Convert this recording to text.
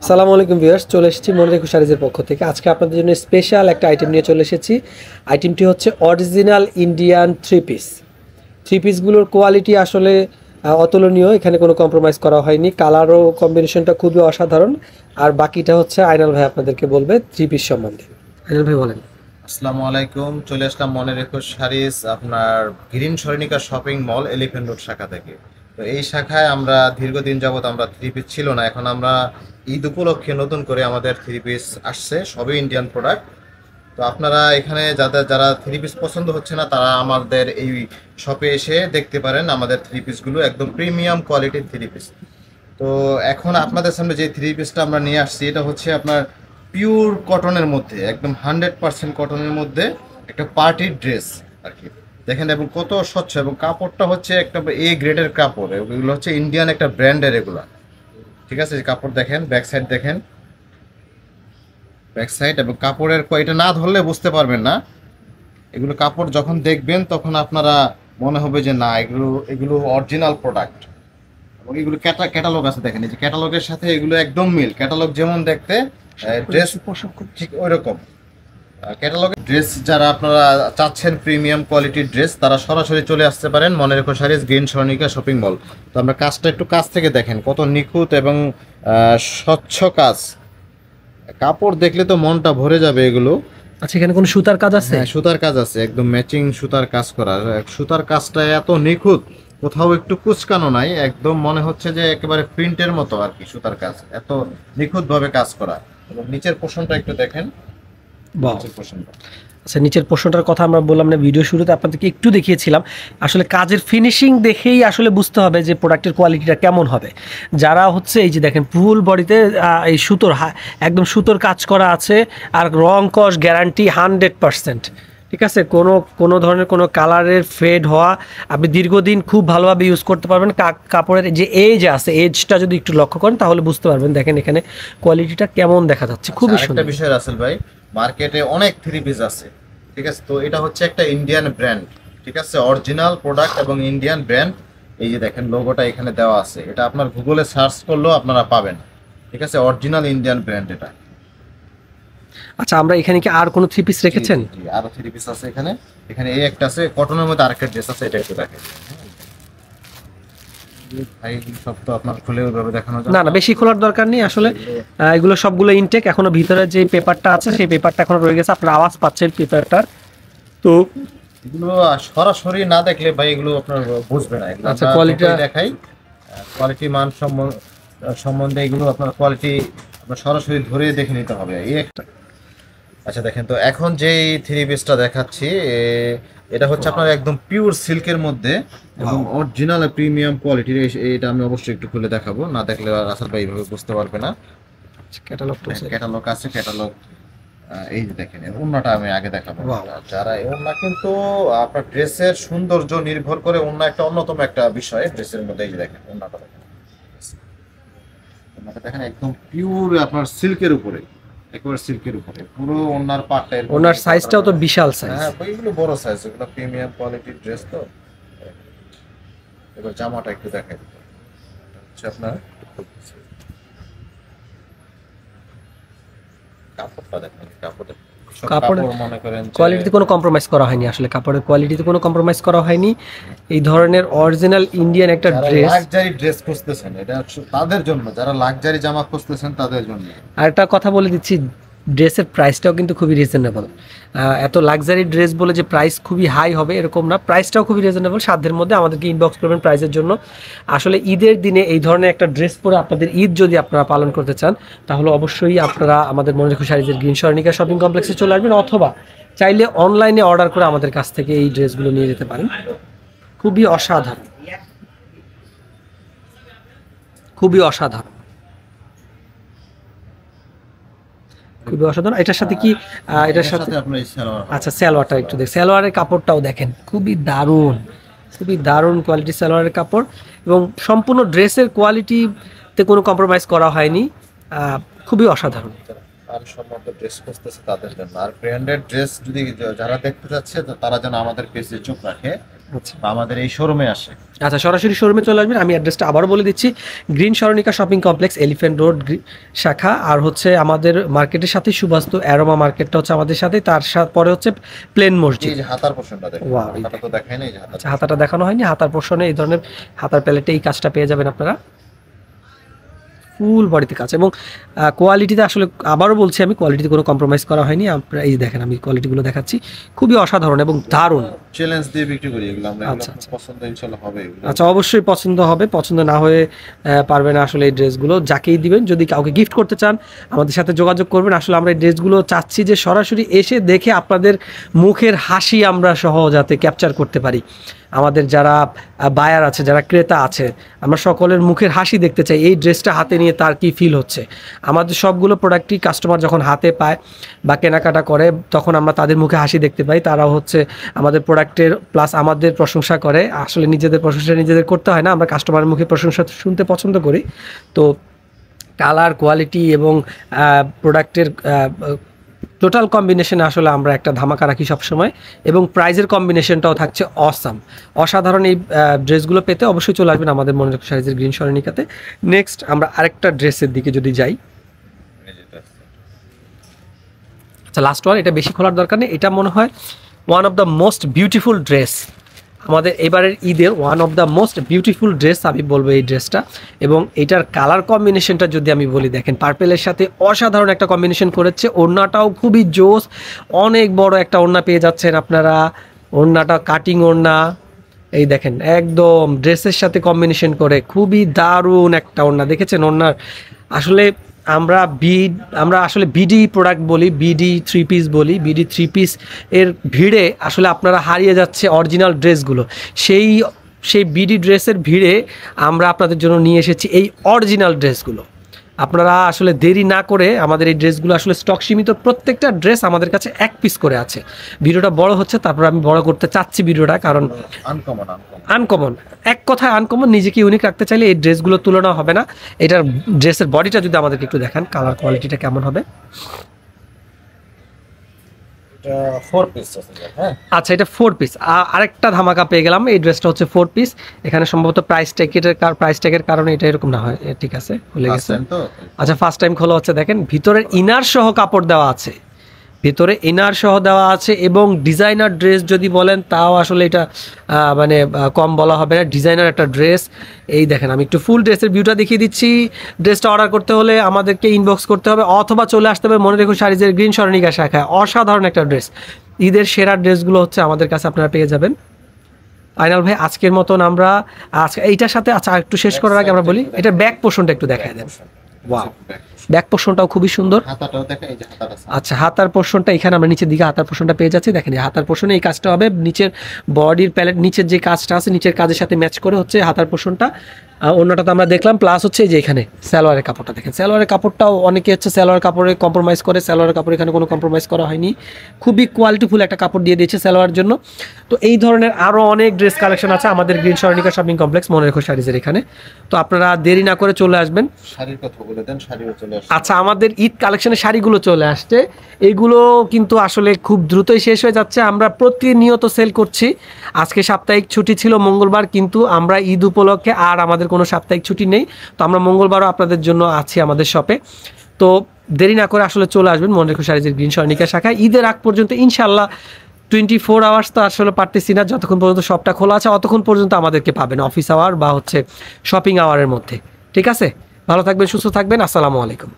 আসসালামু আলাইকুম ভিউয়ার্স, চলে এসেছি মনে রেখো শাড়িজের পক্ষ থেকে। আজকে আপনাদের জন্য স্পেশাল একটা আইটেম নিয়ে চলে এসেছি। আইটেমটি হচ্ছে অরিজিনাল ইন্ডিয়ান থ্রি পিসগুলোর কোয়ালিটি আসলে অতুলনীয়। এখানে কোনো কম্প্রোমাইজ করা হয়নি। কালারও কম্বিনেশনটা খুবই অসাধারণ। আর বাকিটা হচ্ছে আইনাল ভাই আপনাদেরকে বলবে থ্রি পিস সম্বন্ধে। আইনাল ভাই বলেন। আসসালামু আলাইকুম, চলে আসলাম মনে রেখো শাড়িজ আপনার green Saranika shopping mall elephant road শাখা থেকে। তো এই শাখায় আমরা দীর্ঘদিন যাবত আমরা থ্রি পিস ছিল না, এখন আমরা ঈদ উপলক্ষে নতুন করে আমাদের থ্রি পিস আসছে, সবই ইন্ডিয়ান প্রোডাক্ট। তো আপনারা এখানে যারা থ্রি পিস পছন্দ হচ্ছে না তারা আমাদের এই শপে এসে দেখতে পারেন আমাদের থ্রি পিসগুলো একদম প্রিমিয়াম কোয়ালিটির থ্রি পিস। তো এখন আপনাদের সামনে যে থ্রি পিসটা আমরা নিয়ে আসছি এটা হচ্ছে আপনার পিওর কটনের মধ্যে, একদম 100% কটনের মধ্যে একটা পার্টির ড্রেস আর কি। দেখেন এবং কত স্বচ্ছ, এবং কাপড়টা হচ্ছে একটা এ গ্রেডের কাপড়, এগুলো হচ্ছে ইন্ডিয়ান একটা ব্র্যান্ডের এগুলো। ঠিক আছে, কাপড় দেখেন, ব্যাক সাইড দেখেন, ব্যাক সাইড এবং কাপড়ের এটা না ধরলে বুঝতে পারবেন না। এগুলো কাপড় যখন দেখবেন তখন আপনারা মনে হবে যে না, এগুলো এগুলো অরিজিনাল প্রোডাক্ট। এবং এগুলো ক্যাটালগ আছে, দেখেন এই যে ক্যাটালগের সাথে এগুলো একদম মিল। ক্যাটালগ যেমন দেখতে, ড্রেস ঠিক ওই রকম। ক্যাটালগের ড্রেস যারা আপনারা চাচ্ছেন প্রিমিয়াম কোয়ালিটির ড্রেস, তারা সরাসরি চলে আসতে পারেন মনে রেখো শাড়িজ গ্রিন সরণিকা শপিং মল। তো আমরা কাজটা একটু কাছ থেকে দেখেন, কত নিখুঁত এবং স্বচ্ছ কাজ। কাপড় দেখলে তো মনটা ভরে যাবে এগুলো। আচ্ছা, এখানে কোনো সুতার কাজ আছে? হ্যাঁ, সুতার কাজ আছে, একদম ম্যাচিং সুতার কাজ করা। সুতার কাজটা এত নিখুঁত, কোথাও একটু কুচকানো নাই, একদম মনে হচ্ছে যে একেবারে প্রিন্টের মতো আর কি। সুতার কাজ এত নিখুঁত ভাবে কাজ করা। এবং নিচের পোর্শনটা একটু দেখেন, নিচের পোর্শনটা। আচ্ছা, নিচের পোর্শনটার কথা আমরা বললাম না, ভিডিও শুরুতে আপনাদেরকে একটু দেখিয়েছিলাম। আসলে কাজের ফিনিশিং দেখেই আসলে বুঝতে হবে যে প্রোডাক্টের কোয়ালিটিটা কেমন হবে। যারা হচ্ছে এই যে দেখেন ফুল বডিতে এই একদম সুতোর কাজ করা আছে, আর রং কস গ্যারান্টি 100%। ঠিক আছে, কোনো ধরনের কোনো কালারের ফেড হওয়া, আপনি দীর্ঘদিন খুব ভালোভাবে ইউজ করতে পারবেন। কাপড়ের যে এজ আছে, এজটা যদি একটু লক্ষ্য করেন তাহলে বুঝতে পারবেন। দেখেন এখানে কোয়ালিটিটা কেমন দেখা যাচ্ছে, খুবই সুন্দর। একটা বিষয় রাসেল ভাই, মার্কেটে অনেক থ্রি পিস আছে, ঠিক আছে। তো এটা হচ্ছে একটা ইন্ডিয়ান ব্র্যান্ড, ঠিক আছে, অরিজিনাল প্রোডাক্ট এবং ইন্ডিয়ান ব্র্যান্ড। এই যে দেখেন লোগোটা এখানে দেওয়া আছে, এটা আপনার গুগলে সার্চ করলেও আপনারা পাবেন। ঠিক আছে, অরিজিনাল ইন্ডিয়ান ব্র্যান্ড এটা। আচ্ছা, আমরা এখানে কি আর কোনো থ্রি পিস রেখেছেন? আরো থ্রি পিস আছে এখানে। এখানে এই একটা আছে কটনের মধ্যে, আরেকটা ড্রেস আছে, এটা একটু দেখেন। ভাই সব তো আপনার খুলে ওইভাবে দেখানো যায় না না, বেশি খোলার দরকার নেই আসলে। এগুলো সবগুলো ইনটেক, এখনো ভিতরে যে পেপারটা আছে সেই পেপারটা এখনো রয়ে গেছে। আপনার আওয়াজ পাচ্ছেন পেপারটার। তো এগুলো সরাসরি না দেখলে ভাই এগুলো আপনার বুঝবে না। এগুলো আচ্ছা, কোয়ালিটি দেখাই, কোয়ালিটি মান সম্বন্ধে এগুলো আপনার কোয়ালিটি আপনার সরাসরি ধরে দেখে নিতে হবে এই একটা। আচ্ছা দেখেন, তো এখন যেই থ্রি পিসটা দেখাচ্ছি এটা হচ্ছে আপনার একদম পিওর সিল্কের মধ্যে এবং অরিজিনাল প্রিমিয়াম কোয়ালিটির। এটা আমি অবশ্যই একটু খুলে দেখাবো, না দেখলে রাসেল ভাই এইভাবে বুঝতে পারবে না। ক্যাটালগ আছে, ক্যাটালগ এই যে দেখেন। ওড়নাটা আমি আগে দেখাবো। যারা ওড়না কিন্তু আপনার ড্রেসের সৌন্দর্য নির্ভর করে, ওড়না একটা অন্যতম একটা বিষয় ড্রেসের মধ্যে। এই যে দেখেন ওড়নাটা দেখেন, ওড়নাটা দেখেন একদম পিওর আপনার সিল্কের উপরে, একেবারে সিল্কের উপরে পুরো ওড়নার পাটটা। ওনার সাইজটাও তো বিশাল সাইজ। হ্যাঁ, এগুলো বড় সাইজ, এগুলো প্রিমিয়াম কোয়ালিটির ড্রেস। তো এবার জামাটা একটু দেখাই দিতে হচ্ছে আপনার কাপড়টা দেখেন, কাপড়ের মনে করেন কোয়ালিটিতে কোনো কম্প্রোমাইজ করা হয়নি। আসলে কাপড়ের কোয়ালিটিতে কোনো কম্প্রোমাইজ করা হয়নি। এই ধরনের অরিজিনাল ইন্ডিয়ান একটা ড্রেস। লাক্সারি ড্রেস খুঁজতেছেন, এটা তাদের জন্য, যারা লাক্সারি জামা খুঁজতেছেন তাদের জন্য। আর একটা কথা বলে দিচ্ছি, ড্রেসের প্রাইসটাও কিন্তু খুবই রিজনেবল। এত লাক্সারি ড্রেস বলে যে প্রাইস খুবই হাই হবে এরকম না, প্রাইসটাও খুবই রিজনেবল। সাধ্যের মধ্যে আমাদেরকে ইনবক্স করবেন প্রাইসের জন্য। আসলে ঈদের দিনে এই ধরনের একটা ড্রেস পরে আপনাদের ঈদ যদি আপনারা পালন করতে চান, তাহলে অবশ্যই আপনারা আমাদের মনে রেখো শাড়িজের গ্রিন সরণিকা শপিং কমপ্লেক্সে চলে আসবেন, অথবা চাইলে অনলাইনে অর্ডার করে আমাদের কাছ থেকে এই ড্রেসগুলো নিয়ে যেতে পারেন। খুবই অসাধারণ, খুবই অসাধারণ, খুবই অসাধারণ। এটার সাথে কি এটার সাথে আপনার আচ্ছা, সালোয়ারটা একটু দেখ, সালোয়ারের কাপড়টাও দেখেন, খুবই দারুণ, খুবই দারুণ কোয়ালিটি সালোয়ারের কাপড়। এবং সম্পূর্ণ ড্রেসের কোয়ালিটিতে কোনো কম্প্রোমাইজ করা হয়নি, খুবই অসাধারণ। সম্মত ড্রেস খুঁজতেছে তাদের জন্য। আর ব্র্যান্ডেড ড্রেস যদি যারা দেখতে যাচ্ছে, তো তারা যেন আমাদের পেজে চোখ রাখে। আচ্ছা বা আমাদের এই শোরুমে আসে। আচ্ছা, সরাসরি শোরুমে চলে আসবেন। আমি অ্যাড্রেসটা আবারও বলে দিচ্ছি, green Saranika shopping complex, elephant road শাখা। আর হচ্ছে আমাদের মার্কেটের সাথে সুবাস্তু অ্যারোমা মার্কেটটা হচ্ছে আমাদের সাথে, তার পরে হচ্ছে প্লেন মসজিদ। এই যে হাতার পোর্শনটা দেখুন, Wow, হাতাটা তো দেখাই না, এই যে হাতা। আচ্ছা, হাতাটা দেখানো হয়নি, হাতার পোর্শনে এই ধরনের হাতার প্যালেটে এই কাজটা পেয়ে যাবেন আপনারা, ফুল বডিতে কাজ। এবং কোয়ালিটিতে আসলে আবারও বলছি, আমি কোয়ালিটিতে কোনো কম্প্রোমাইজ করা হয়নি। আপনারা এই দেখেন, আমি কোয়ালিটিগুলো দেখাচ্ছি, খুবই অসাধারণ এবং দারুণ। চ্যালেঞ্জ দিয়ে বিক্রি করি এগুলো আমরা, আচ্ছা, এগুলো পছন্দ ইনশাআল্লাহ হবে এগুলো। আচ্ছা, অবশ্যই পছন্দ হবে, পছন্দ না হয়ে পারবে না আসলে এই ড্রেসগুলো। যাকেই দিবেন, যদি কাউকে গিফট করতে চান আমাদের সাথে যোগাযোগ করবেন। আসলে আমরা এই ড্রেসগুলো চাচ্ছি যে সরাসরি এসে দেখে আপনাদের মুখের হাসি আমরা সহ যাতে ক্যাপচার করতে পারি। আমাদের যারা বায়ার আছে, যারা ক্রেতা আছে, আমরা সকলের মুখের হাসি দেখতে চাই, এই ড্রেসটা হাতে নিয়ে তার কি ফিল হচ্ছে। আমাদের সবগুলো প্রোডাক্টই কাস্টমার যখন হাতে পায় বা কেনাকাটা করে, তখন আমরা তাদের মুখে হাসি দেখতে পাই। তারাও হচ্ছে আমাদের প্রোডাক্টের প্লাস আমাদের প্রশংসা করে। আসলে নিজেদের প্রশংসা নিজেদের করতে হয় না, আমরা কাস্টমারের মুখে প্রশংসা শুনতে পছন্দ করি। তো কালার, কোয়ালিটি এবং প্রোডাক্টের টোটাল কম্বিনেশনে আসলে আমরা একটা ধামাকা রাখি সবসময়, এবং প্রাইজের কম্বিনেশনটাও থাকছে অসাম, অসাধারণ। এই ড্রেসগুলো পেতে অবশ্যই চলে আসবেন আমাদের মনে রেখো শাড়িজের গ্রিন সরণিকাতে। নেক্সট আমরা আরেকটা ড্রেসের দিকে যদি যাই, আচ্ছা লাস্ট ওয়ান, এটা বেশি খোলার দরকার নেই। এটা মনে হয় one of the most beautiful dress, আমাদের এবারের ঈদের one of the most beautiful dress আমি বলবো এই ড্রেসটা। এবং এটার কালার কম্বিনেশনটা যদি আমি বলি, দেখেন পার্পেলের সাথে অসাধারণ একটা কম্বিনেশন করেছে। ওড়নাটাও খুবই জোস, অনেক বড় একটা ওড়না পেয়ে যাচ্ছেন আপনারা। ওড়নাটা কাটিং ওড়না, এই দেখেন একদম ড্রেসের সাথে কম্বিনেশন করে খুবই দারুণ একটা ওড়না। দেখেছেন ওড়নার আসলে আমরা আসলে বিডি প্রোডাক্ট বলি, বিডি থ্রি পিস বলি, বিডি থ্রি পিস এর ভিড়ে আসলে আপনারা হারিয়ে যাচ্ছে অরিজিনাল ড্রেসগুলো। সেই বিডি ড্রেসের ভিড়ে আমরা আপনাদের জন্য নিয়ে এসেছি এই অরিজিনাল ড্রেসগুলো। আপনারা আসলে দেরি না করে, আমাদের এই ড্রেসগুলো আসলে স্টক সীমিত, প্রত্যেকটা ড্রেস আমাদের কাছে এক পিস করে আছে। ভিডিওটা বড় হচ্ছে, তারপর আমি বড় করতে চাচ্ছি ভিডিওটা, কারণ আনকমন, এক কথায় আনকমন। নিজেকে ইউনিক রাখতে চাইলে এই ড্রেসগুলো তুলনা হবে না। এটার ড্রেসের বডিটা যদি আমাদেরকে একটু দেখান, কালার কোয়ালিটিটা কেমন হবে। আচ্ছা, এটা 4 পিস। আরেকটা ধামাকা পেয়ে গেলাম, এই ড্রেসটা হচ্ছে 4 পিস। এখানে সম্ভবত প্রাইস ট্যাগের কারণে এটা এরকম না হয়, ঠিক আছে, খুলে গেছে। আচ্ছা, ফার্স্ট টাইম খোলা হচ্ছে। দেখেন ভিতরের ইনার সহ কাপড় দেওয়া আছে, ভিতরে ইনার সহ দেওয়া আছে। এবং ডিজাইনার ড্রেস যদি বলেন তাও আসলে এটা মানে কম বলা হবে না, ডিজাইনার একটা ড্রেস। এই দেখেন, আমি একটু ফুল ড্রেসের ভিউটা দেখিয়ে দিচ্ছি। ড্রেসটা অর্ডার করতে হলে আমাদেরকে ইনবক্স করতে হবে, অথবা চলে আসতে হবে মনে রেখো শাড়িজের গ্রিন সরণিকা শাখায়। অসাধারণ একটা ড্রেস, ঈদের সেরা ড্রেসগুলো হচ্ছে আমাদের কাছে আপনারা পেয়ে যাবেন। আইনাল ভাই, আজকের মতন আমরা এইটার সাথে, আচ্ছা একটু শেষ করার আগে আমরা বলি, এটা ব্যাক পোর্শনটা একটু দেখায় দেন। ওয়াও, ব্যাক পোর্শনটাও খুবই সুন্দর। আচ্ছা, হাতার পোর্শনটা এখানে আমরা নিচের দিকে হাতার পোর্শনটা পেয়ে যাচ্ছি। দেখেন হাতার পোর্শনে এই কাজটা হবে, নিচের বডির প্যালেট, নিচের যে কাজটা আছে নিচের কাজের সাথে ম্যাচ করে হচ্ছে হাতার পোর্শনটা। অন্যটা তো আমরা দেখলাম, প্লাস হচ্ছে যে এখানে সালোয়ারের কাপড়টা দেখেন, সালোয়ারের কাপড়টাও অনেকে হচ্ছে সালোয়ার কাপড়ে কম্প্রোমাইজ করে, সালোয়ারের কাপড় এখানে কোনো কম্প্রোমাইজ করা হয়নি, খুবই কোয়ালিটিফুল একটা কাপড় দিয়ে দিয়েছে সালোয়ার জন্য। তো এই ধরনের আরও অনেক ড্রেস কালেকশন আছে আমাদের গ্রিন সরণিকা শপিং কমপ্লেক্স মনে রেখো শাড়িজের এখানে। তো আপনারা দেরি না করে চলে আসবেন। শাড়ির কথা বলে দেন, শাড়িও চলে আসছে। আচ্ছা, আমাদের ঈদ কালেকশনের শাড়িগুলো চলে আসছে, এগুলো কিন্তু আসলে খুব দ্রুতই শেষ হয়ে যাচ্ছে। আমরা প্রতিনিয়ত সেল করছি। আজকে সাপ্তাহিক ছুটি ছিল মঙ্গলবার, কিন্তু আমরা ঈদ উপলক্ষে আর আমাদের কোনো সাপ্তাহিক ছুটি নেই। তো আমরা মঙ্গলবারও আপনাদের জন্য আছি আমাদের শপে। তো দেরি না করে আসলে চলে আসবেন মনে রেখো শাড়িজের গ্রিন সরণিকা শাখায়। ঈদের আগ পর্যন্ত ইনশাল্লাহ 24 আওয়ার্স তো আসলে পারতেছি না, যতক্ষণ পর্যন্ত শপটা খোলা আছে অতক্ষণ পর্যন্ত আমাদেরকে পাবেন, অফিস আওয়ার বা হচ্ছে শপিং আওয়ারের মধ্যে। ঠিক আছে, ভালো থাকবেন, সুস্থ থাকবেন, আসসালামু আলাইকুম।